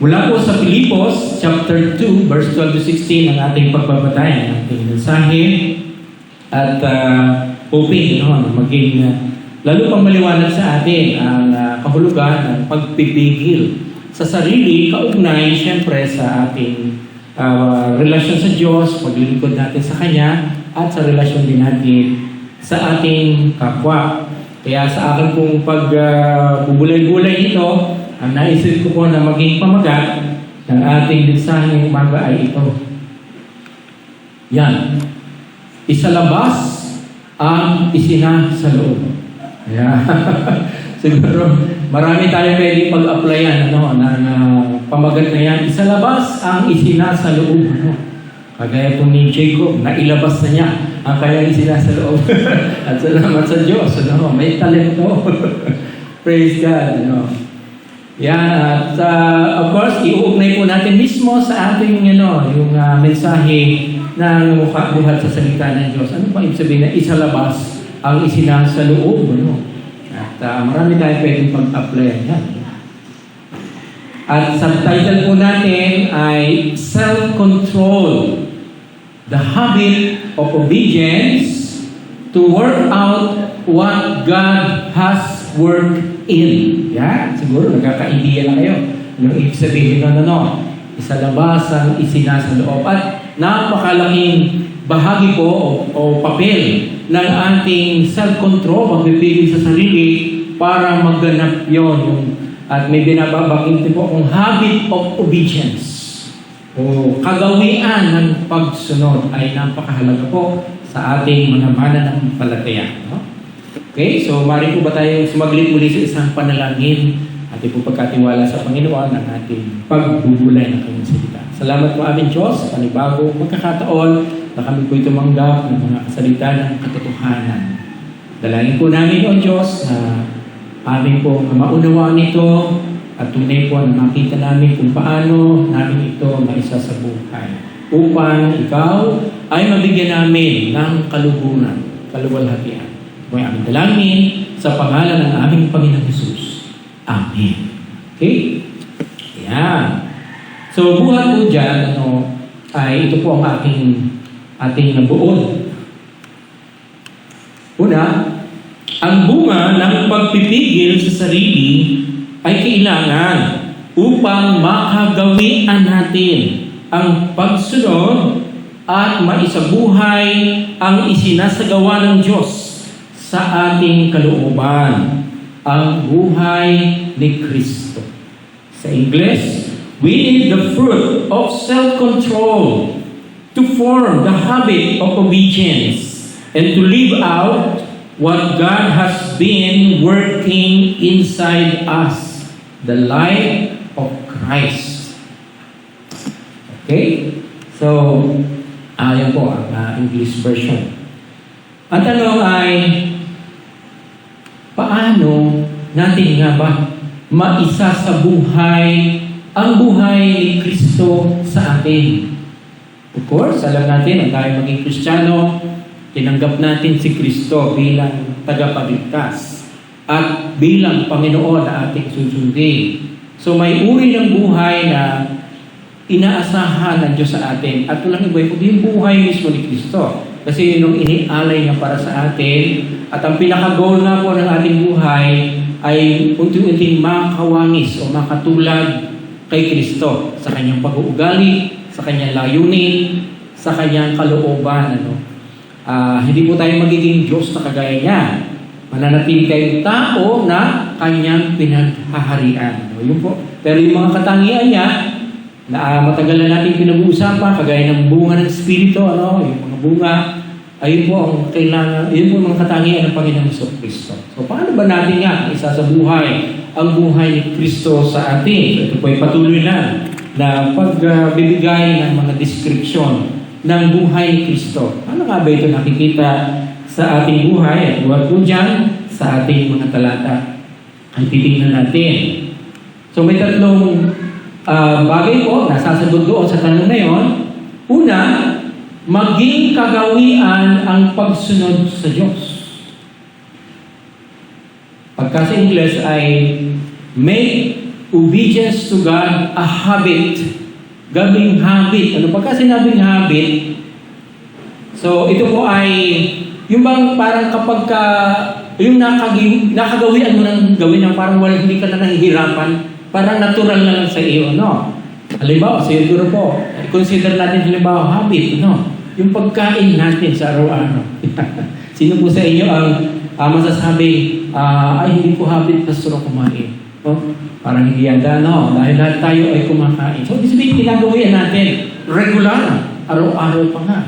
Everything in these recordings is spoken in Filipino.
Mula po sa Filipos, chapter 2, verse 12 to 16, ang ating pagbabatayan, ang ating mensahe. At hoping na maging lalo pang maliwanag sa atin ang kahulugan ng pagpipigil sa sarili, kaugnay siyempre sa ating relasyon sa Diyos, paglilingkod natin sa Kanya, at sa relasyon din natin sa ating kapwa. Kaya sa akin pong pagbubulay-bulay nito, ang naisip ko po na maging pamagat ng ating mensahe ng umaga ay ito. Yan. Isalabas ang isinasa loob. Yeah. Siguro, marami tayong pwedeng pag-applyan na pamagat na yan. Isalabas ang isinasa loob. Kagaya po ni Jacob, nailabas na niya ang kanyang isinasa loob. At salamat sa Diyos. May talento. Praise God. Yan. At of course, iuugnay po natin mismo sa ating yung mensahe na buhat sa salita ng Diyos. Ano ba ibig sabihin na isalabas ang isinasa loob? At marami tayong pwedeng pag-apply yan. At subtitle po natin ay Self-Control, the Habit of Obedience to Work Out what God has worked in. Yan, siguro nagkaka-idea na kayo. Anong ibig sabihin isalabas ang isinasa loob. At napakalaking bahagi po o papel ng ating self-control, pagpipigil sa sarili para magganap yun. At may binababaking po kung habit of obedience o kagawian ng pagsunod ay napakahalaga po sa ating mga mananampalataya. Okay, so mari po ba tayo sumaglit muli sa isang panalangin at po pagkatiwala sa Panginoon ang ating pagbubulay ng kanyang salita. Salamat po aming Diyos sa panibagong magkakataon na kami po tumanggap ng mga kasalita ng katotohanan. Dalangin po namin, O Diyos, na amin po maunawaan ito at tunay po na makita namin kung paano namin ito maisa sa buhay upang Ikaw ay mabigyan namin ng kaluwalhatian. Ito ay aming dalangin sa pangalan ng aming Panginoong Jesus. Amen. Okay? Yan. So, buhat po dyan, ay ito po ang ating nabuod. Una, ang bunga ng pagpipigil sa sarili ay kailangan upang makagawian natin ang pagsunod at maisabuhay ang isinasagawa ng Diyos sa ating kalooban, ang buhay ni Kristo. Sa English, we need the fruit of self-control to form the habit of obedience and to live out what God has been working inside us, the life of Christ. Okay? So, ayan po ang English version. Ang tanong ay, paano natin nga ba maisa sa buhay ang buhay ni Kristo sa atin? Of course, alam natin, ang tayo maging Kristiyano, tinanggap natin si Kristo bilang tagapagligtas at bilang Panginoon na ating susundin. So may uri ng buhay na inaasahan ng Diyos sa atin at walang iba, kundi yung buhay mismo ni Kristo. Kasi yun yung inialay niya para sa atin at ang pinaka-goal na po ng ating buhay ay unti-unting makawangis o makatulad kay Kristo sa kanyang pag-uugali, sa kanyang layunin, sa kanyang kalooban. Hindi po tayo magiging Diyos na kagaya niya. Mananatili tayong tao na kanyang pinaghaharian. Yun po. Pero yung mga katangian niya, na matagal na natin pinag-uusapan, kagaya ng bunga ng Espiritu, yung mga bunga, ayun po ang kailangan, yun po ang mga katangian ng Panginoong Kristo. So, paano ba natin nga isasabuhay ang buhay ni Kristo sa atin? Ito po ay patuloy na pagbibigay ng mga description ng buhay ni Kristo. Ano nga ba ito nakikita sa ating buhay? At buhat po dyan sa ating mga talata ay titingnan natin. So may tatlong bagay po nasasagot doon sa tanong na yon. Una, maging kagawian ang pagsunod sa Diyos. Pagka sa English ay make obedience to God a habit. Gabing habit. Ano pagka sinabing habit? So, ito po ay, yung bang parang kapag ka, yung nakagawian mo ng gawin na parang hindi ka na nahihirapan, parang natural na lang sa iyo, no? Halimbawa, siguro po, consider natin halimbawa habit, no? Yung pagkain natin sa araw-araw. Sino po sa inyo ang masasabing, ay hindi po habit pastor kumain? No? Parang hindi yada, no? Dahil lahat tayo ay kumakain. So, ibig sabihin, ginagawian natin, regular, araw-araw pa nga.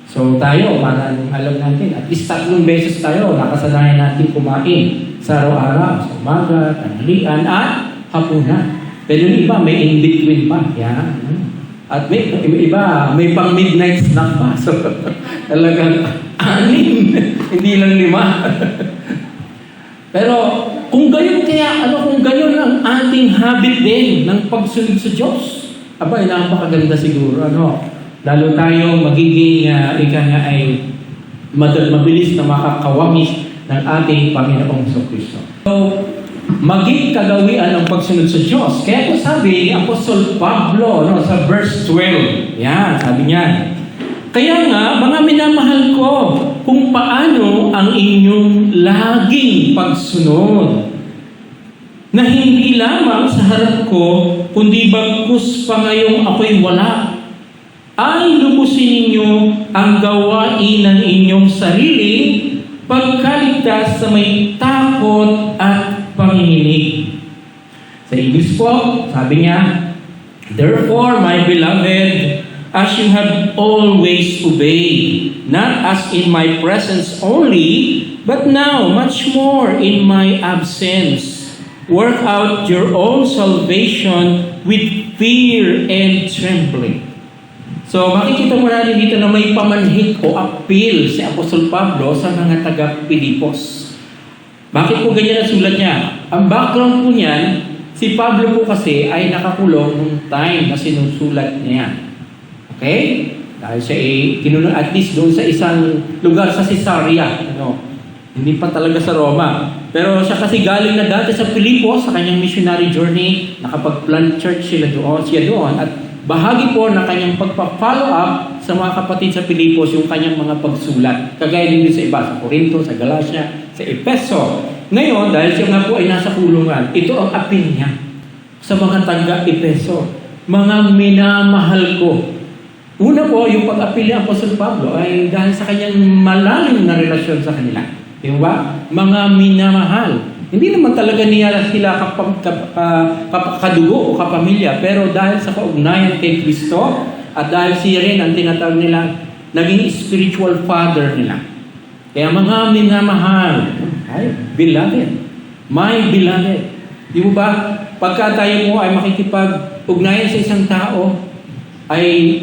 So, tayo, parang alam natin, at least 3 beses tayo, nakasanayan natin kumain sa araw-araw, sa umaga, tanghalian, at hapunan. Pero yung iba, may in-between pa. Yan. At may iba, may pang-midnight snack pa. So, talagang 6, hindi lang 5. Pero, kung gayon kung gayon ang ating habit din ng pagsunod sa Diyos, abay, napakaganda siguro, lalo tayo magiging, ay mabilis na makakawamis ng ating Panginoong Kristo. So, maging kagawian ang pagsunod sa Diyos. Kaya po sabi ni Apostol Pablo sa verse 12, yan, sabi niya, kaya nga, mga minamahal ko, kung paano ang inyong laging pagsunod, na hindi lamang sa harap ko, kundi bagkus pa ngayong ako'y wala, ay lubusin ninyo ang gawain ng inyong sarili pagkaligtas sa may takot at panginginig. Sa English po, sabi niya, therefore, my beloved, as you have always obeyed, not as in my presence only, but now much more in my absence, work out your own salvation with fear and trembling. So, makikita mo natin dito na may pamanhik o appeal si Apostol Pablo sa mga taga-Pilipos. Bakit po ganyan ang sulat niya? Ang background po niyan, si Pablo po kasi ay nakakulong nung time na sinusulat niya. Okay? Dahil siya kinulong at least doon sa isang lugar sa Caesarea. Hindi pa talaga sa Roma. Pero siya kasi galing na dati sa Pilipos, sa kanyang missionary journey, nakapag-plant church siya doon, at bahagi po na kanyang pagpa-follow up sa mga kapatid sa Pilipos yung kanyang mga pagsulat. Kagaya din sa iba, sa Corinto, sa Galacia, sa Efeso. Ngayon, dahil siya nga po ay nasa kulungan, ito ang appeal niya sa mga taga-Efeso. Mga minamahal ko. Una po, yung pag-appeal ni Apostol Pablo ay dahil sa kanyang malalim na relasyon sa kanila. Yung ba? Mga minamahal. Hindi naman talaga niya sila kadugo o kapamilya, pero dahil sa kaugnayan kay Kristo at dahil siya rin ang tinatawag nila naging spiritual father nila. Kaya mga minamahal, ay, beloved, my beloved. Di ba, pagka tayo mo ay makikipag-ugnayan sa isang tao, ay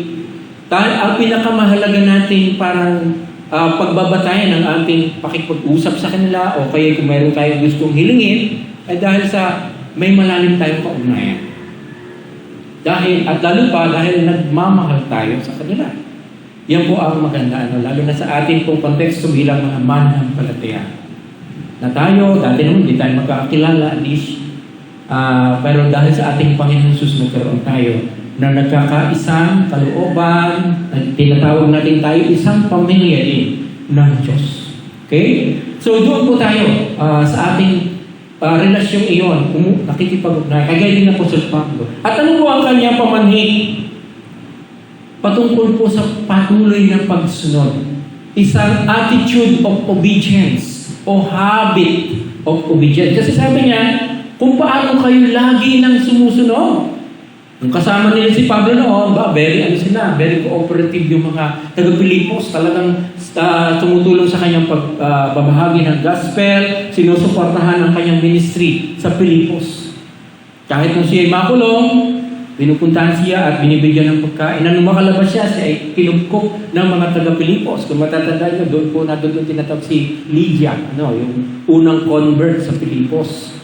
ang pinakamahalaga natin parang pagbabatayan ng ating pakikipag-usap sa kanila o kaya kung mayroon tayong gustong hilingin ay dahil sa may malalim tayong kaugnayan. At lalo pa dahil nagmamahal tayo sa kanila. Yan po ang maganda, lalo na sa ating pong konteksto bilang mga mananampalataya. Na tayo, dati naman hindi tayo magkakakilala at least, pero dahil sa ating Panginoon Jesus nagkaroon tayo na nagkakaisang kalooban, tinatawag natin tayo isang pamilya din ng Diyos. Okay? So doon po tayo sa ating relasyong iyon, nakikipag-ugnayan. Kagaya din ako sa Pablo. At ano po ang kanyang pamanhik? Patungkol po sa patuloy na pagsunod. Isang attitude of obedience o habit of obedience. Kasi sabi niya, kung paano kayo lagi nang sumusunod. Yung kasama nila si Pablo noon, very cooperative yung mga taga-Pilipos, talagang tumutulong sa kanyang pagbabahagi ng gospel, sinusuportahan ang kanyang ministry sa Pilipos. Kahit kung siya ay makulong, pinupuntahan siya at binibigyan ng pagkain. Nang makalabas siya ay kinupkop ng mga taga-Pilipos. Kung matatandaan nyo, doon tinatawag si Lydia, yung unang convert sa Pilipos.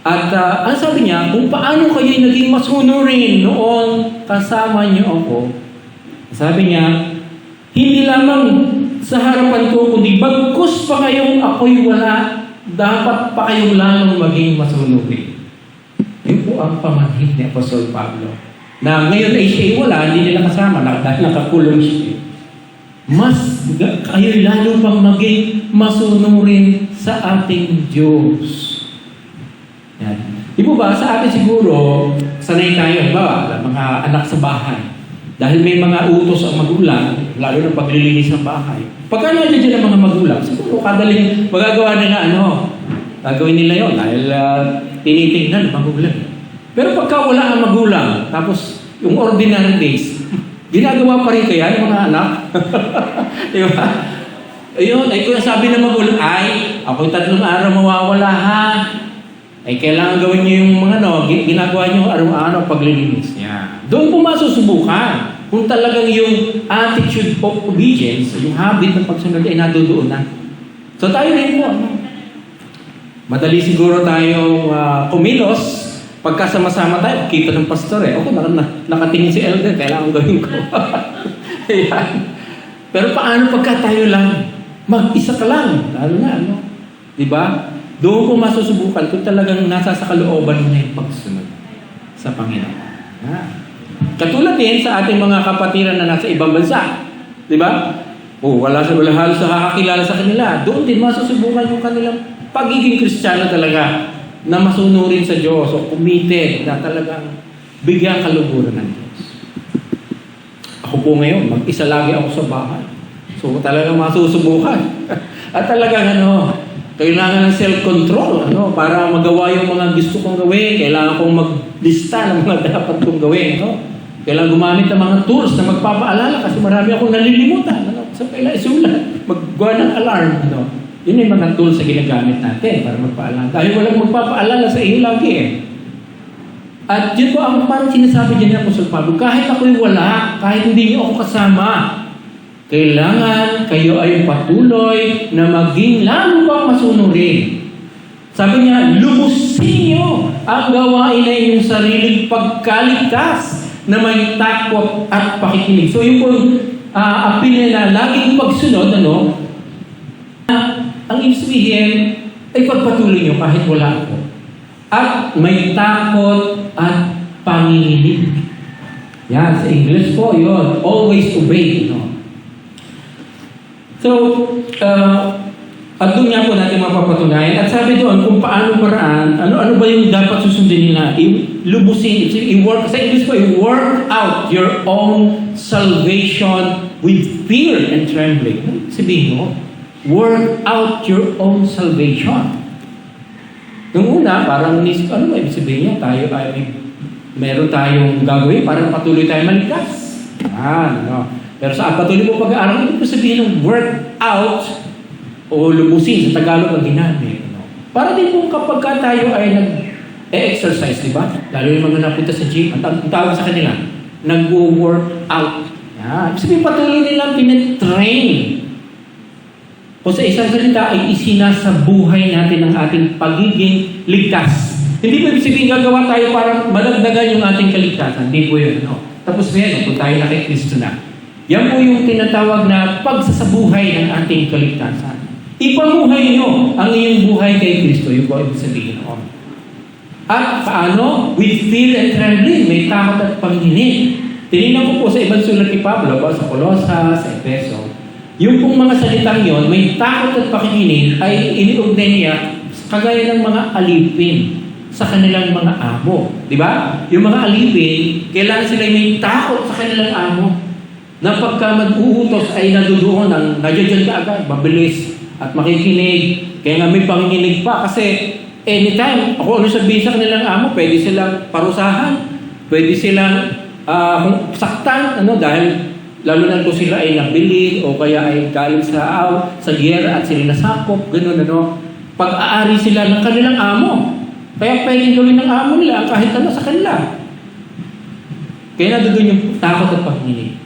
At ang sabi niya, kung paano kayo naging masunurin noon kasama niyo ako, sabi niya, hindi lamang sa harapan ko, kundi bagkus pa kayong ako'y wala, dapat pa kayong lamang maging masunurin. ang pamanhid ni Apostol Pablo. Na ngayon ay siya wala, hindi nila kasama dahil nakakulong siya. Mas kayo lalo pang maging masunurin sa ating Diyos. Yan. Di po ba, sa atin siguro, sanay tayo, mga anak sa bahay. Dahil may mga utos ang magulang, lalo ng paglilinis ng bahay. Pagka nandiyan ang mga magulang, siguro kadaling magagawa nila gagawin nila yon dahil tinitingnan ng magulang. Pero pagka wala ang magulang, tapos yung ordinary days, ginagawa pa rin kaya ng mga anak. Di ba? Ayun, kung sabi ng magulang, ako'y 3 araw mawawala ha. Kailangan gawin niyo yung mga ginagawa niyo araw-araw paglilinis niya. Doon po masusubukan kung talagang yung attitude of obedience, yung habit ng pagsunod ay nadodoon na. So tayo rin po, madali siguro tayong kumilos pagka sama-sama tayo, kita ng pastor ako, nakatingin si elder, kailangan gawin ko. Pero paano pagka tayo lang, mag-isa ka lang, lalo na, di ba? Doon ko masusubukan kung talagang nasa sa kalooban mo na yung pagsunod sa Panginoon. Katulad din sa ating mga kapatiran na nasa ibang bansa. Di ba? Wala halos nakakakilala sa kanila. Doon din masusubukan yung kanilang pagiging Kristiyano talaga na masunurin sa Diyos o committed na talagang bigyan kaluguran ng Diyos. Ako po ngayon, mag-isa lagi ako sa bahay. So talagang masusubukan. At talagang kailangan ng self-control para magawa yung mga gusto kong gawin. Kailangan kong maglista ng mga dapat kong gawin. Kailangan gumamit ng mga tools na magpapaalala kasi marami akong nalilimutan. So kailangan isulat, maggawa ng alarm. Yun yung mga tools na ginagamit natin para magpaalala. Dahil walang magpapaalala sa iyo lagi At yun po ang parang sinasabi dyan ng Apostol Pablo, kahit ako'y wala, kahit hindi niyo ako kasama, kailangan kayo ay patuloy na maging lalo pang masunurin. Sabi niya, lumusin niyo ang gawain na inyong sariling pagkaligtas na may takot at pakikinig. So yung appeal na laging pagsunod, ang ibig sabihin ay pagpatuloy niyo kahit wala ako. At may takot at panginginig. Yan, sa English po yun. Always obey. So, at doon nga po natin mapapatunayan. At sabi doon, kung paano paraan, ano ba yung dapat susundin nila? Lubusin, i-work, sa English po, i-work out your own salvation with fear and trembling. Sabihin mo, work out your own salvation. Nung una, parang ano ba ibig sabihin niya? Tayo ay meron tayong gagawin para patuloy tayo maligtas. Pero sa patuloy mo pag-aaral, ito po sabihin ng work out o lubusin sa Tagalog ang ginamit. Para din po kapag tayo ay nag-exercise, di ba? Lalo yung mga napunta sa gym, ang tawag sa kanila, nag-work out. Ibig sabihin patuloy nilang pinatrain. O sa isang salita ay isinasabuhay natin ang ating pagiging ligtas. Hindi po ibig sabihin gagawa tayo para madagdagan yung ating kaligtasan. Hindi po yun. Tapos yan, kung tayo na kay Kristo na. Yan po yung tinatawag na pagsasabuhay ng ating kaligtasan. Ipamuhay nyo ang iyong buhay kay Kristo. Yung po ibig sabihin noon. At paano? With fear and trembling. May takot at panginig. Tinignan ko po sa ibang sulat ni Pablo, sa Colosas, sa Efeso. Yung pong mga salitang yon, may takot at pakikinig ay iniugnay niya kagaya ng mga alipin sa kanilang mga amo. Di ba? Yung mga alipin, kailangan sila may takot sa kanilang amo. Na pagka mag-uutos ay nadudoon nandiyan ka agad, mabilis at makikinig. Kaya nga may panginginig pa kasi anytime, ako sabihin sa kanilang amo, pwede silang parusahan, pwede silang saktan, dahil lalo na kung sila ay nabili o kaya ay galing sa giyera at sila nasakop, gano'n, pag-aari sila ng kanilang amo. Kaya pwedeng gawin ng amo nila kahit sa kanila. Kaya nadudoon yung takot at panginginig.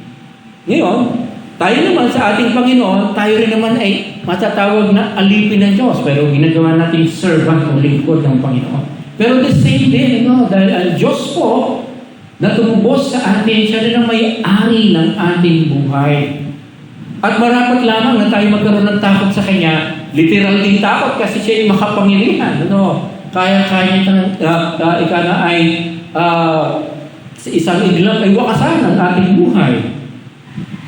Ngayon, tayo naman sa ating Panginoon, tayo rin naman ay matatawag na alipin ng Diyos. Pero ginagawa natin servant o lingkod ng Panginoon. Pero the same din, dahil ang Diyos po, na tumubos sa atin, siya rin ang may-ari ng ating buhay. At marapat lamang na tayo magkaroon ng takot sa Kanya. Literal din takot kasi siya ay makapangyarihan. kaya ika na ay sa isang iglap ay wakasan ang ating buhay.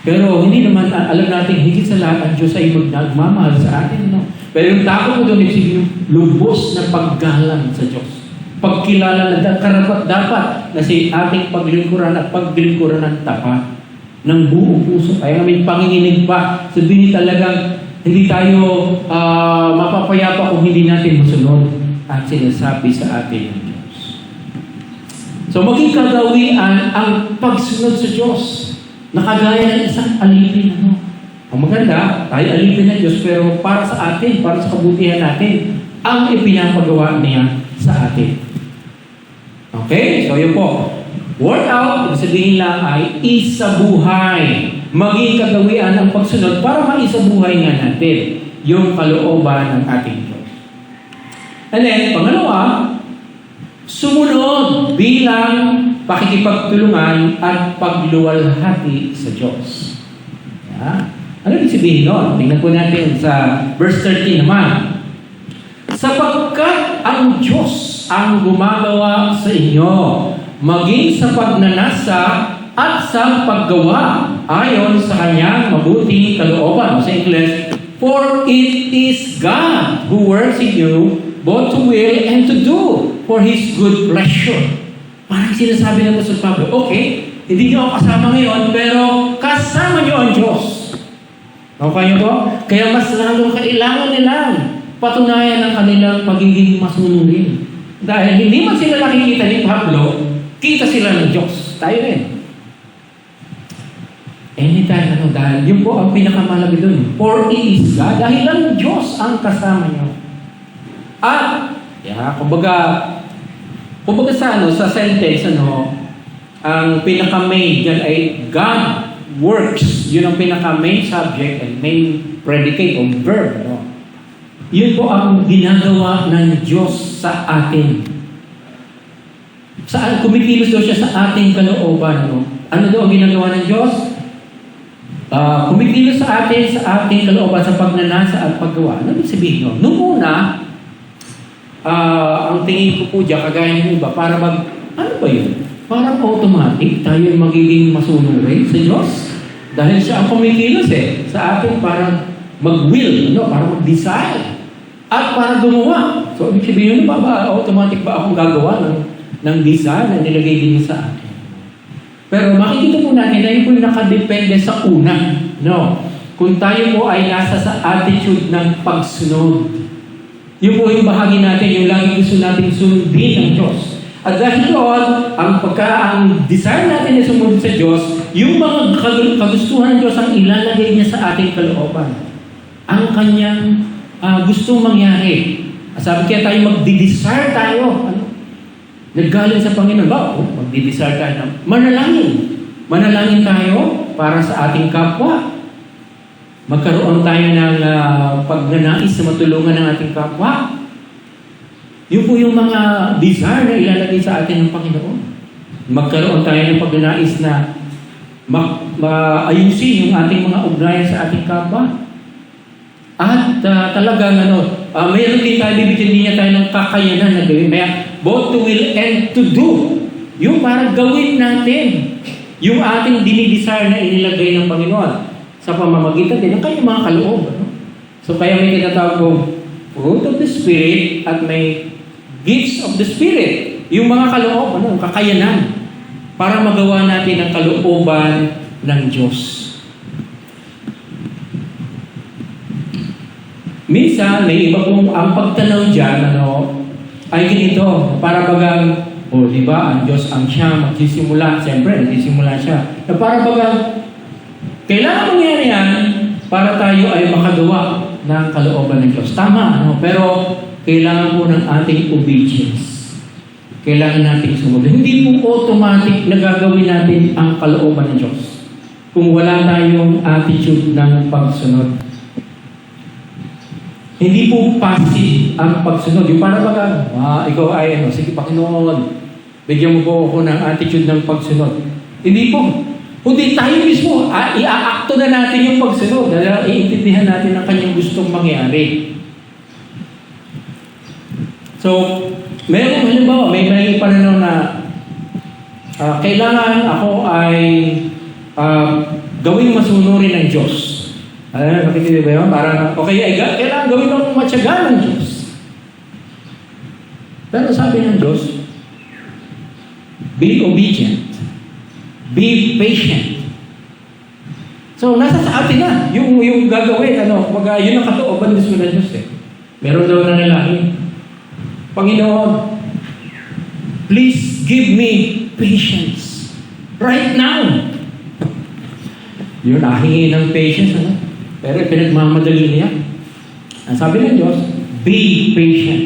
Pero hindi naman alam natin, higit sa lahat, ang Diyos ay nagmamahal sa atin. No? Pero yung takot mo doon is yung lubos na paggalang sa Diyos. Pagkilala na karapat dapat na si ating paglingkuran at paglingkuran ng tapat ng buong puso. Kaya may panginginig pa. Sabihin talagang hindi tayo mapapayapa kung hindi natin masunod at sinasabi sa atin ng Diyos. So maging kagawian ang pagsunod sa Diyos. Nakagaya ng isang alipin. Ang maganda, tayo alipin ng Diyos, pero para sa atin, para sa kabutihan natin, ang ipinapagawa niya sa atin. Okay? So yun po. Work out, ibig sabihin lang ay isabuhay. Maging kagawian ang pagsunod para maisabuhay nga natin yung kalooban ng ating Diyos. And then, pangalawa, sumunod bilang pakikipagtulungan at pagluwalhati sa Diyos. Yeah. Ano ibig sabihin nun? Tingnan po natin sa verse 13 naman. Sapagkat ang Diyos ang gumagawa sa inyo, maging sa pagnanasa at sa paggawa ayon sa kanyang mabuting kalooban. Sa English, for it is God who works in you both to will and to do for His good pleasure. Parang sinasabi ng Apostol Pablo, okay, hindi niyo ako kasama ngayon, pero kasama niyo ang Diyos. Okay niyo po? Kaya mas lalong kailangan nilang patunayan ang kanilang pagiging masunurin. Dahil hindi man sila nakikita ni Pablo, kita sila ng Diyos. Tayo rin. Anytime, dahil yun po ang pinakamalabi dun. For it is God, dahil ang Diyos ang kasama niyo. At, kumbaga sa sentence, ang pinaka-main dyan ay God works. Yun ang pinaka-main subject and main predicate o verb. Yun po ang ginagawa ng Diyos sa atin. Kumikilos daw siya sa ating kalooban. Ano daw ang ginagawa ng Diyos? Kumikilos sa ating kalooban sa pagnanasa at paggawa. Ano ibig sabihin nyo? Noong una, ang tingin ko po dyan, kagaya ng iba, para ano ba yun? Parang automatic tayo magiging masunurin sa Diyos. Dahil siya ang kumikilos sa atin para mag-will, para mag-decide. At para gumawa. So, ibig sabihin nyo automatic ba akong gagawa ng design na nilagay din sa akin? Pero makikita po natin na yun po nakadepende sa una. Kung tayo po ay nasa sa attitude ng pagsunod. Yun po yung bahagi natin, yung lagi gusto natin sundin ng Diyos. At dahil doon, ang desire natin na sumunod sa Diyos, yung mga kagustuhan ng Diyos ang ilalagay niya sa ating kalooban. Ang kanyang gustong mangyari. Sabi kaya tayo magdi-desire tayo. Naggaling sa Panginoon ba? Magdi-desire tayo na manalangin. Manalangin tayo para sa ating kapwa. Magkaroon tayo ng pagnanais na matulungan ng ating kapwa. Yun po yung mga desire na ilalagay sa atin ng Panginoon. Magkaroon tayo ng pagnanais na ayusin yung ating mga ugnayan sa ating kapwa. At talagang mayroon din tayo, bibigyan niya tayo ng kakayanan na gawin. Both to will and to do. Yung parang gawin natin yung ating dinidesire na inilagay ng Panginoon sa pamamagitan din ng kanyang mga kaloob. So kaya may tinatawag kong fruit of the Spirit at may gifts of the Spirit. Yung mga kaloob, kakayanan para magawa natin ang kalooban ng Diyos. Minsan, may iba pong ang pagtanaw dyan, ay ganito, para bagang, di ba, ang Diyos ang siya magsisimula, siyempre, nagsisimula siya, na para bagang, kailangan mangyari yan, para tayo ay makagawa ng kalooban ng Diyos. Tama, pero kailangan po ng ating obedience. Kailangan nating sumunod. Hindi po automatic na gagawin natin ang kalooban ng Diyos kung wala tayong attitude ng pagsunod. Hindi po passive ang pagsunod. Yung para baga, ikaw ay sige Panginoon, bigyan mo po ako ng attitude ng pagsunod. Hindi po. Kundi tayo mismo, iaakto na natin yung pagsunod. Dahil iintindihan natin ang kanyang gustong mangyari. So, meron halimbawa, may pananaw na kailangan ako ay gawing masunurin ng Diyos. Nakikita ba yun? Parang, kailangan gawin akong matyaga ng Diyos. Pero sabi ng Diyos, be obedient. Be patient. So, nasa sa atin na. Yung gagawin, yun ang katooban mismo ng Diyos eh. Meron daw na nalahin. Panginoon, please give me patience. Right now. Yun, nahingi ng patience. Pero pinagmamadali niya. Ang sabi ng Diyos, be patient.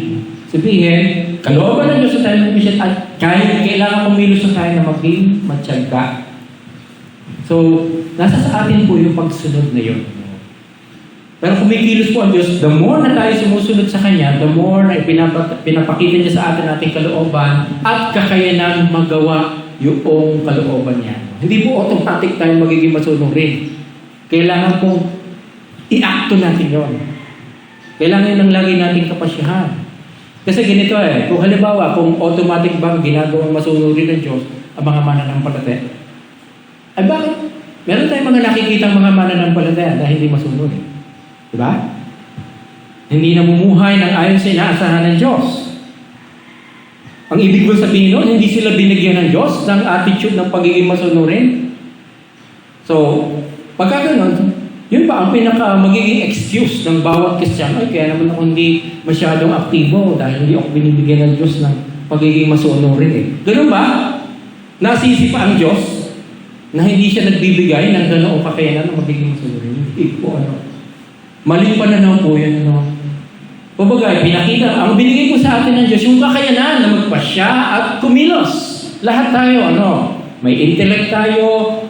Sabihin, kalooban ng Diyos sa tayo ng patient at kahit kailangan kumilos sa tayo na maging matyaga. So, nasa sa atin po yung pagsunod na yun. Pero kumikilos po ang Diyos, the more na tayo sumusunod sa Kanya, the more na pinapakita niya sa atin ating kalooban at kakayanan magawa yung kalooban niya. Hindi po automatic tayo magiging masunurin. Kailangan pong i-acto natin yun. Kailangan lang lagi nating kapasyahan. Kasi ganito kung halimbawa, kung automatic bang ginagawang masunurin ng Diyos ang mga mananampalataya, ay bakit? Meron tayong mga nakikitang mga mananampalataya dahil hindi masunod. Diba? Hindi namumuhay ng ayon sa inaasahan ng Diyos. Ang ibig ko sabihin nun, hindi sila binigyan ng Diyos ng attitude ng pagiging masunurin. So, pagka ganun, yun pa ang magiging excuse ng bawat Kristiyano. Ay, kaya naman ako hindi masyadong aktibo dahil hindi ako binibigyan ng Diyos ng pagiging masunurin Ganun ba? Nasisi pa ang Diyos na hindi siya nagbibigay ng ganoong kakayanan ng magiging masunurin. Hindi po maling pananaw po yun. Kumbaga, pinakita, ang binigay po sa atin ng Diyos, yung kakayanan na magpasya at kumilos. Lahat tayo, may intellect tayo,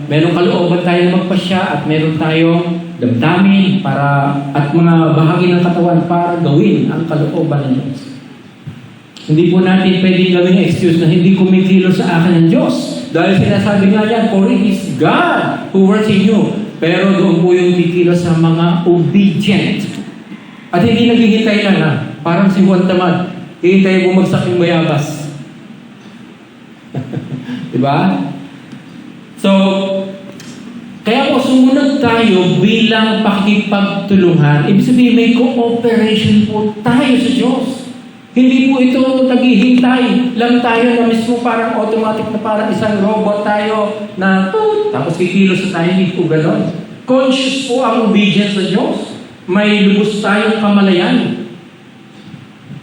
meron kalooban tayo na magpasya at meron tayong damdamin at mga bahagi ng katawan para gawin ang kalooban ng Diyos. Hindi po natin pwedeng gawing excuse na hindi kumikilos sa akin ng Diyos. Dahil sinasabi nga yan, for it is God who works in you. Pero doon po yung kikilos sa mga obedient. At hindi naghihintay lang parang si Juan Tamad. Hihintay bumagsak yung bayabas. Diba? So, kaya po sumunod tayo bilang pakikipagtulungan. Ibig sabihin may cooperation po tayo sa Diyos. Hindi po ito naghihintay lang tayo na mismo parang automatic na parang isang robot tayo na tapos kikilos na tayo, hindi po gano'n. Conscious po ang obedience sa Diyos. May lubos tayong kamalayan.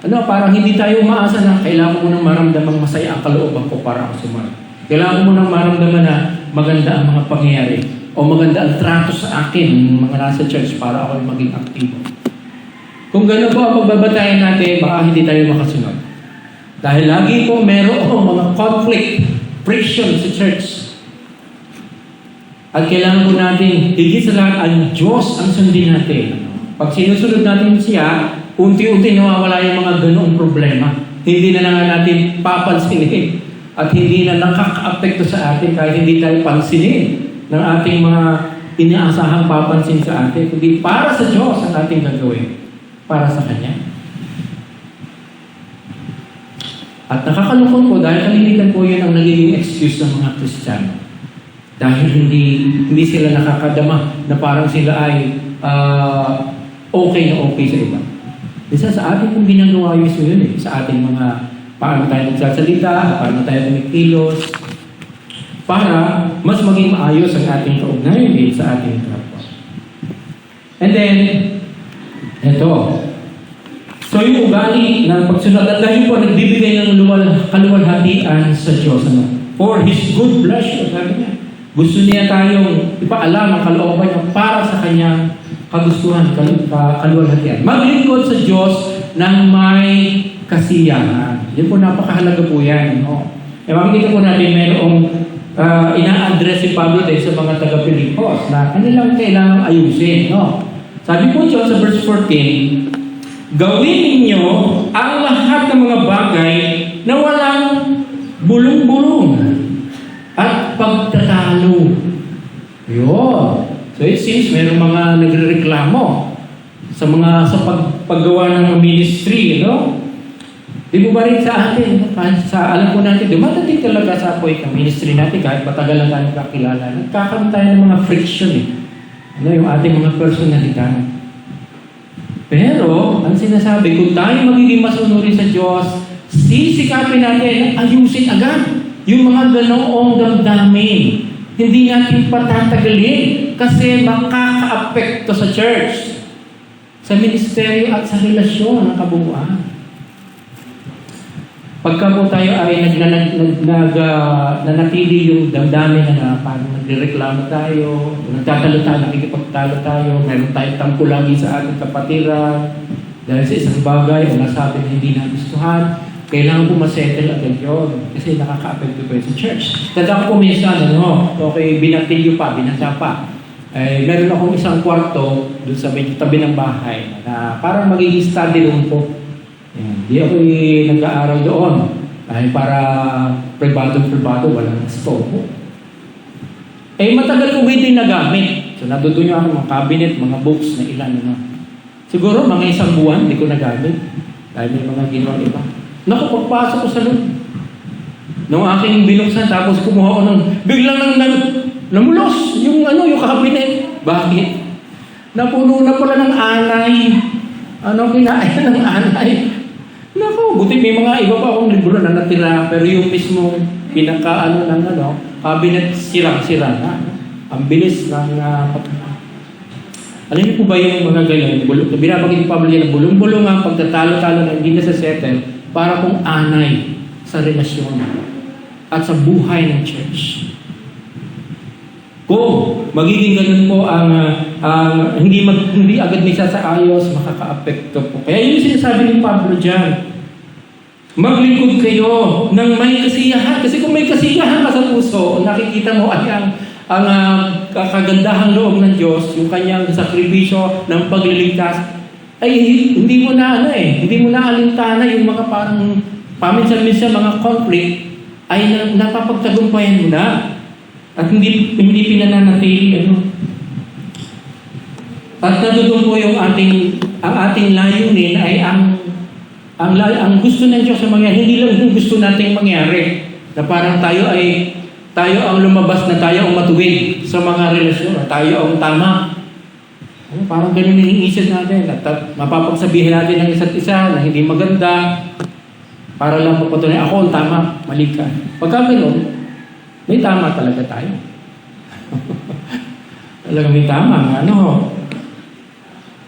Parang hindi tayo umaasa na kailangan ko nang maramdamang masaya ang kalooban ko para ako sumunod. Kailangan mo nang maramdaman na maganda ang mga pangyayari o maganda ang trato sa akin, mga nasa church, para ako maging aktibo. Kung gano'n po ang pagbabatayan natin, baka hindi tayo makasunod. Dahil lagi po meron mga conflict, friction sa church. At kailangan po natin, higit sa lahat, ang Diyos ang sundin natin. Pag sinusunod natin siya, unti-unti nawawala yung mga ganoong problema. Hindi na lang natin papansinin at hindi na nakaka-apekto sa atin kahit hindi tayo pansinin ng ating mga inaasahang papansin sa atin. Kundi para sa Diyos ang ating gagawin. Para sa Kanya. At nakakalungkot po dahil kalimitan po yun ang nagiging excuse ng mga Kristiyano. Dahil hindi sila nakakadama na parang sila ay okay na okay sa iba. Isa sa ating pong ginagawa yun sa ating mga paano tayo nagsasalita, paano tayo kumikilos, para mas maging maayos ang ating kaugnayan sa ating kapwa. And then, ito. So yung ugali ng pagsunod at dahil po nagbibigay ng kaluwalhatian sa Diyos. For His good pleasure, sabi niya. Gusto niya tayong ipaalam ang kalooban niya para sa kanyang kagustuhan, kaluwalhatian. Maglingkod sa Diyos ng may kasiyahan. Yun po, napakahalaga po yan. Makikita po natin mayroong ina-address si Pablo sa mga taga-Pilipos na kanilang kailangang ayusin. Sabi po Diyos sa verse 14, gawin ninyo ang lahat ng mga bagay na walang bulong-bulong at pagtatalo. Yun. So it seems mayroong mga nagrereklamo sa paggawa ng ministry, no? Di mo ba rin sa atin, alam po natin, dumadating talaga sa point ng ministry natin, kahit matagal lang tayo kakilala, nagkakaroon tayo ng mga friction yung ating mga personalidad. Pero, ang sinasabi, kung tayo magiging masunuri sa Diyos, sisikapin natin, ayusin agad yung mga ganoong damdamin. Hindi natin patatagalin kasi makaka-apekto sa church, sa ministeryo at sa relasyon ng kabuuan. Pagka po tayo ay nanatili yung damdamin na parang nagreklamo tayo, nagtatalo tayo, nakikipagtalo tayo, meron tayong tampo lagi sa ating kapatiran, dahil sa isang bagay o nasabi na hindi nagustuhan, kailangan po masettle agad yun kasi nakaka-apekto po sa church. Tanda ko po minsan, okay, binatilyo pa, binasa pa. Meron akong isang kwarto doon sa medyo tabi ng bahay na parang magiging study room po. Hindi ako nag-aaral doon para privado, walang stove. Matagal ko hindi nagamit. So, naduduyo ako mga cabinet, mga books na ilan. Siguro, mga isang buwan, hindi ko nagamit. Dahil may mga ginawa iba. Naku, pagpasok ko sa loob. Nung aking binuksan, tapos kumuha ko biglang namulos yung cabinet. Bakit? Napuno na pala ng anay. Kinain ng anay? Naku, buti may mga iba pa akong libro na natira, pero yung mismo cabinet, sirang-sira na. Ang bilis ng alam niyo po ba yung mga ganyan, binabagin pa ng bulong-bulong ang pagtatalo-talo na hindi nasa-settle para kung anay sa relasyon at sa buhay ng church. Kung magiging ganun po ang hindi agad may sasaayos, makaka-apekto po. Kaya yun sinasabi ni Pablo dyan, maglingkod kayo ng may kasiyahan. Kasi kung may kasiyahan ka sa puso, nakikita mo ay ang kagandahang loob ng Diyos, yung kanyang sakripisyo ng pagliligtas, ay hindi mo na alintana yung mga parang paminsan-minsan mga conflict ay napapagtagumpayan mo na. At hindi pinananatili At natutunan po yung ating layunin ay ang gusto ng Diyos sa mangyari, hindi lang yung gusto nating mangyari na parang tayo ang lumabas na tayo ang matuwid sa mga relasyon, na tayo ang tama. Parang ganun iniisip natin at mapapagsabihin natin ng isa't isa na hindi maganda para lang mapatunay ako ang tama, mali ka. Pagka ganun, may tama talaga tayo. Talaga may tama.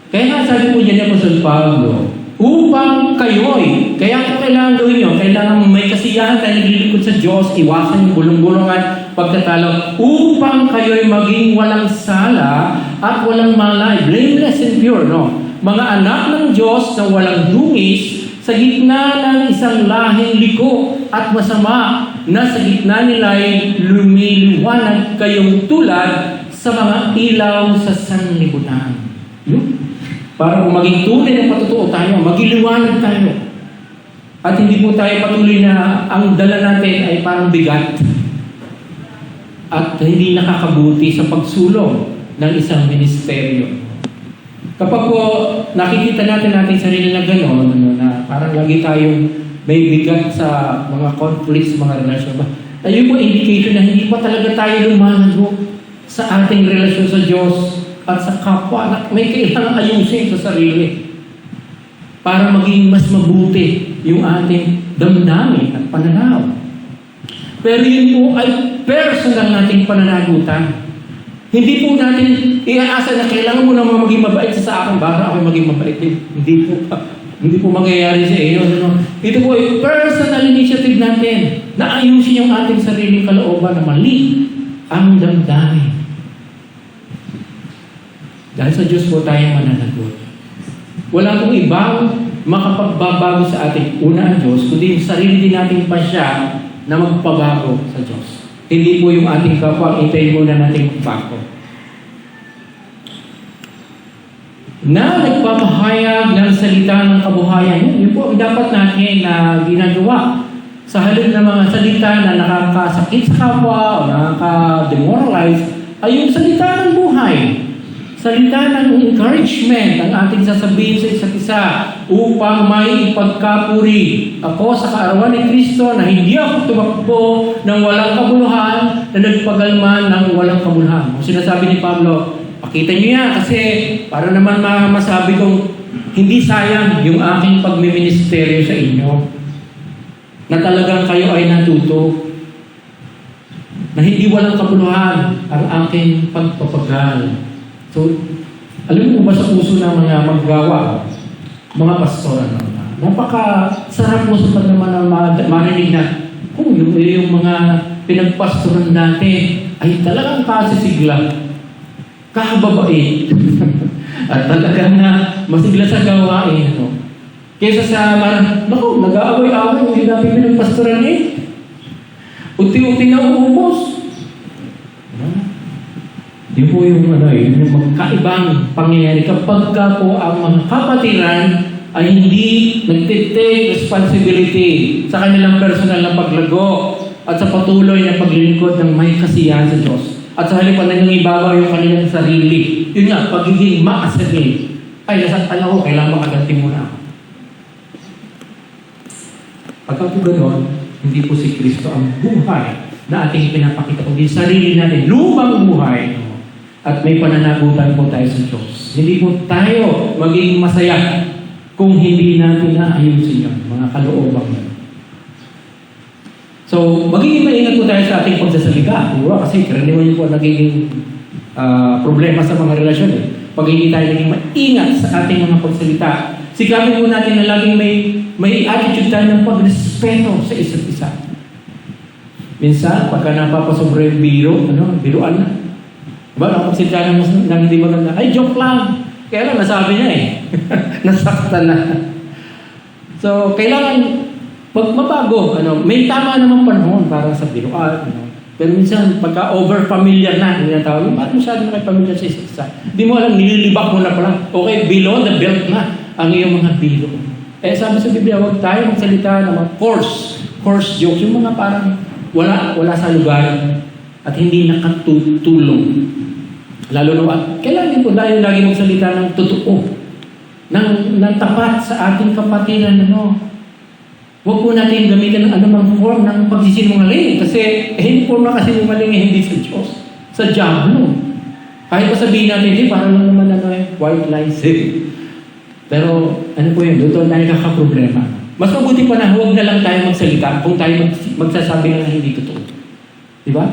Kaya nga sabi po dyan po sa Pablo, upang kayo'y, kaya kung kailangan gawin nyo, kailangan may kasiyahan tayo naglilingkod sa Diyos, iwasan yung bulong-bulungan, pagtatalo, upang kayo'y maging walang sala at walang malay, blameless and pure, Mga anak ng Diyos na walang dungis, sa gitna ng isang lahing liko at masama na sa gitna nila ay lumiliwanag kayong tulad sa mga ilaw sa sanlibutan. Para kung maging tunay ng patutuo tayo, magiliwanag tayo. At hindi po tayo patuloy na ang dala natin ay parang bigat at hindi nakakabuti sa pagsulong ng isang ministeryo. Kapag po nakikita natin sarili na gano'n, na parang lagi tayong may bigat sa mga conflicts, mga relasyon, ayun po indication na hindi pa talaga tayo lumalago sa ating relasyon sa Diyos at sa kapwa na may kailangan ayusin sa sarili para maging mas mabuti yung ating damdamin at pananaw. Pero yun po ay personal nating pananagutan. Hindi po natin iaasa na kailangan mo naman maging mabait sa akin para ako maging mabait. Hindi po mangyayari sa iyo. Ito po ay personal initiative natin na ayusin yung ating sariling kalooban na mali ang damdamin. Dahil sa Diyos po tayo mananagot. Wala pong ibang makapagbabago sa ating una ang Diyos, kundi yung sarili din natin pa siya na magpabago sa Diyos. Hindi po yung ating kapwa, hintayin muna natin magbago. Na nagpapahayag ng salita ng kabuhayan, yun po ang dapat natin na ginagawa. Sa halip ng mga salita na nakakasakit sa kapwa o nakaka-demoralize, ay yung salita ng buhay. salita ng encouragement ang ating sasabihin sa isa't isa upang may ipagkapuri ako sa kaarawan ni Kristo na hindi ako tumakbo ng walang kabuluhan na nagpagalman ng walang kabuluhan. Kung sinasabi ni Pablo, pakita niyo yan kasi para naman masabi kong hindi sayang yung aking pagmiministeryo sa inyo na talagang kayo ay natuto na hindi walang kabuluhan ang aking pagpapagal. So, alam mo ba sa puso ng mga maggawa, mga pastor, napaka-sarap mo sa naman ang marinig na kung yung mga pinagpastoran dati ay talagang kasisigla, kahababait, at talagang masigla sa gawain. Kesa sa nag-aaway-aaway, hindi natin pinagpastoran unti-unti na uubos. Yun po yung magkaibang pangyayari kapag ka po ang mga kapatiran ay hindi nagtitake responsibility sa kanilang personal na paglago at sa patuloy na paglilingkod ng may kasiyahan sa Diyos. At sa halipan na yung ibabaw yung kanilang sarili. Yun nga, pagiging makasarili. Ay, nasaktan ako, kailangan makaganti muna ako. Pagka po gano'n, hindi po si Kristo ang buhay na ating pinapakita, kundi sarili natin, lumang buhay. At may pananagutan po tayo sa Diyos. Hindi po tayo magiging masaya kung hindi natin naayusin yun, mga kaloobang yun. So, magiging maingat po tayo sa ating pagsasalita. Kasi karaniwan yun po nagiging problema sa mga relasyon. Pag hindi tayo naging maingat sa ating mga pagsalita, sikapin po natin na laging may attitude tayo ng pagrespeto sa isa't isa. Minsan, pagka napapasobra yung biruan na. Diba? Nakapagsalita ng hindi maganda, ay, joke lang. Kaya lang, nasabi niya nasaktan na. So, kailangan, pag mabago, may tama namang panahon para sa biruan. Pero minsan, pagka over-familiar na, hindi na tawag, parang masyado na kayo familiar sa isa't isa. Hindi mo alam, nililibak mo na pala. Okay, below the belt na ang iyong mga biro. Sabi sa Biblia, huwag tayo magsalita ng mga coarse jokes. Yung mga parang wala sa lugar at hindi nakatulong. Lalo na, kailangan po tayo lagi magsalita ng totoo, ng tapat sa ating kapatiran. Huwag po natin gamitin ng anumang form ng pagsisinungaling kasi form na kasinungaling hindi sa Diyos, sa diablo. Kahit pa sabihin natin, parang lang naman white lies. Pero ano po yun, doon tayo kakaproblema. Mas mabuti pa na huwag na lang tayo magsalita kung tayo magsasabi na hindi totoo. Diba?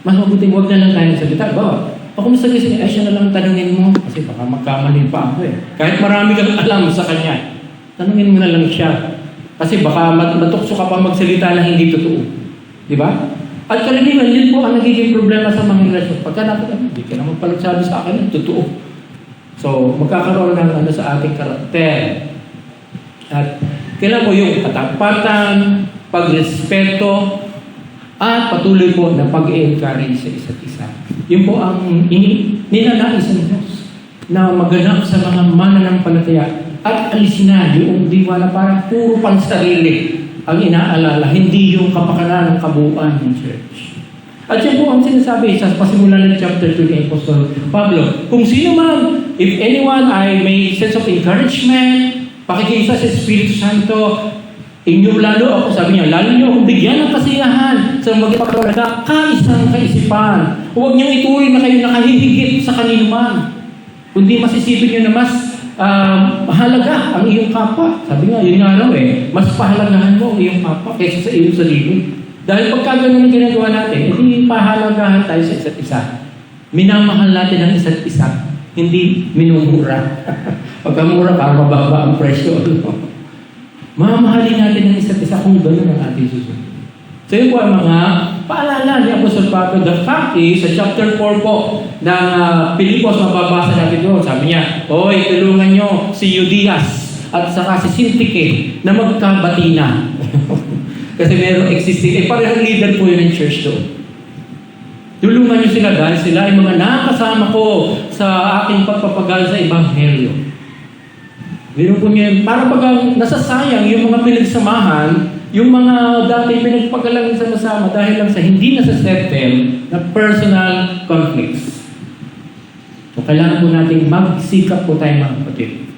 Mas mabuti huwag na lang tayo magsalita. Bawa, kumusta kasi, siya na lang tanungin mo. Kasi baka magkamali pa ako Kahit marami kang alam sa kanya, tanungin mo na lang siya. Kasi baka matukso ka pa magsalita na hindi totoo. Di ba? At karaniwan, yun po ang nagiging problema sa mga relasyon. Pagka hindi ka na magpalagsabi sa akin ng totoo. So, magkakaroon ng sa ating karakter. At kailan po yung katapatan, pagrespeto, at patuloy po na pag-encourage sa isa't isa. Yun po ang ninanais ng Diyos na maganap sa mga mananampalataya at alisin na yung diwa na parang puro pansarili ang inaalala, hindi yung kapakanan ng kabuuan ng church. At yan po ang sinasabi sa pasimula ng chapter 2 ni Apostle Pablo. Kung sino man, if anyone ay may sense of encouragement, pakikiisa sa Espiritu Santo, inyo lalo ako, sabi niya, lalo niyo akong bigyan ng kasiyahan sa magpapakalaga, kaisang kaisipan. Huwag niyong ituring na kayo nakahihigit sa kanino man. Kundi masisipin niyo na mas mahalaga ang iyong kapwa. Sabi nga, yun nga raw mas pahalagahan mo ang iyong kapwa kaysa sa iyong sarili. Dahil pagka ganun ang ginagawa natin, hindi pahalagahan tayo sa isa't isa. Minamahal natin ang isa't isa, hindi minumura. Pagka mura, para mababa ang presyo. Mamahalin natin ang isa't isa kung gano'n ang ating susunod. So yun po ang mga paalala ni Apostol Pablo. The fact is, sa chapter 4 po ng Pilipos, mababasa natin doon. Sabi niya, oy, tulungan nyo si Euodias at saka si Syntyche na magkabati na. Kasi merong existing, parehong leader po yun ng church doon. Tulungan nyo sila dahil sila ay mga nakasama ko sa aking pagpapagal sa Ebanghelyo. Ganun po niya, para pag nasasayang yung mga pinagsamahan, yung mga dati pinagpagalang sama-sama dahil lang sa hindi nasa-settle na personal conflicts. So, kailangan po natin magsikap po tayo mga kapatid.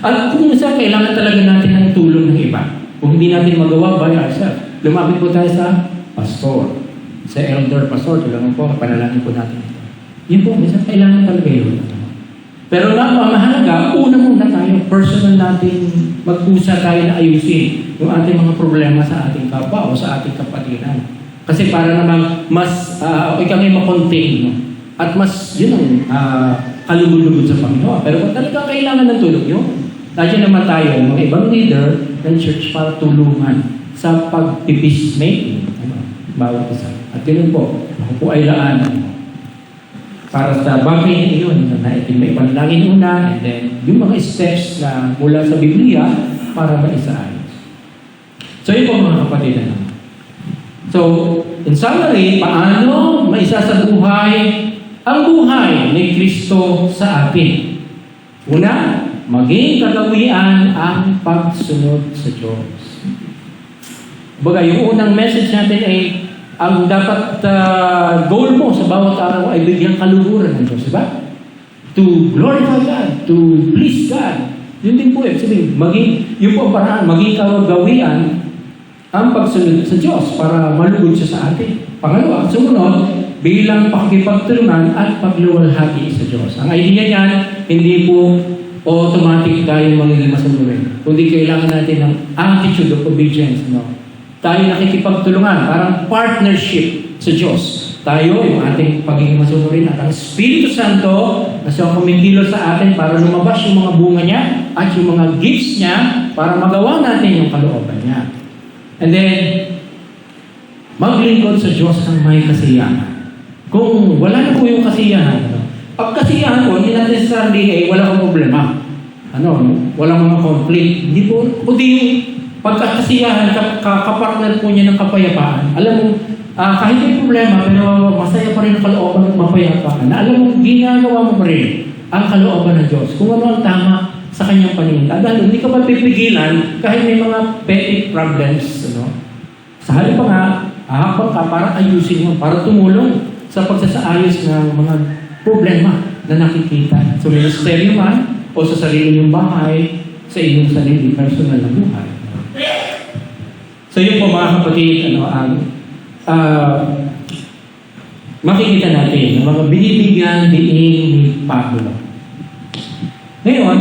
At kung isa, kailangan talaga natin ng tulong ng iba. Kung hindi natin magawa by ourselves, lumapit po tayo sa pastor, sa elder pastor, kailangan po, panalangin po natin ito. Yun po, minsan kailangan talaga yun. Pero mahalaga, una muna tayo, personal natin, magpusa tayo na ayusin yung ating mga problema sa ating kapwa o sa ating kapatiran. Kasi para naman mas, ikaw ngayon makontain, no? At mas, yun ang kalugod-lugod sa Panginoon. Pero kung talaga kailangan ng tulong yun, nandiyan naman tayo, mga ibang leader ng church para tulungan sa pag-peacemaking, bawat isa. At yun po, ako po ay laan para sa bagay na iyon, na may panalangin una, and then yung mga steps na mula sa Biblia para maisaayos. So yun po mga kapatid na. So, in summary, paano maisa sa buhay ang buhay ni Kristo sa atin? Una, maging kagawian ang pagsunod sa Diyos. Baga, yung unang message natin ay ang dapat goal mo sa bawat araw ay bigyan kaluhuran ng Diyos, diba? To glorify God, to please God. Yun din po sabihin, yun po ang paraan, maging kagawian ang pagsunod sa Diyos para malugod siya sa atin. Pangalawa, sumunod, bilang pakikipagtulungan at pagluwalhati sa Diyos. Ang idea niyan, hindi po automatic tayo magiging masunurin. Kundi kailangan natin ng attitude of obedience. No? Tayo nakikipagtulungan, parang partnership sa Diyos. Tayo, yung ating pagiging masunurin at ang Espiritu Santo na siyang kumikilos sa atin para lumabas yung mga bunga niya at yung mga gifts niya para magawa natin yung kalooban niya. And then, maglingkod sa Diyos ng may kasiyahan. Kung wala na po yung kasiyahan, pag kasiyahan po, hindi natin necessarily wala akong problema. Walang mga conflict. Hindi po, kundi yung pagkakasiyahan, kapartner po niya ng kapayapaan. Alam mo, kahit may problema, pero masaya pa rin ang kalooban ng mapayapaan. Na alam mo, ginagawa mo pa rin ang kalooban ng Diyos. Kung ano ang tama sa kanyang paningin. Dahil hindi ka pa pipigilan kahit may mga petty problems. Sa halip pa nga, ahapon ka para ayusin mo, para tumulong sa pagsasaayos ng mga problema na nakikita. So, ministeryo man, o sa sarili niyong bahay, sa inyong sarili, personal na buhay. So, yun po mga kapatid, makikita natin, ang mga binibigyan diin ni Pablo. Ngayon,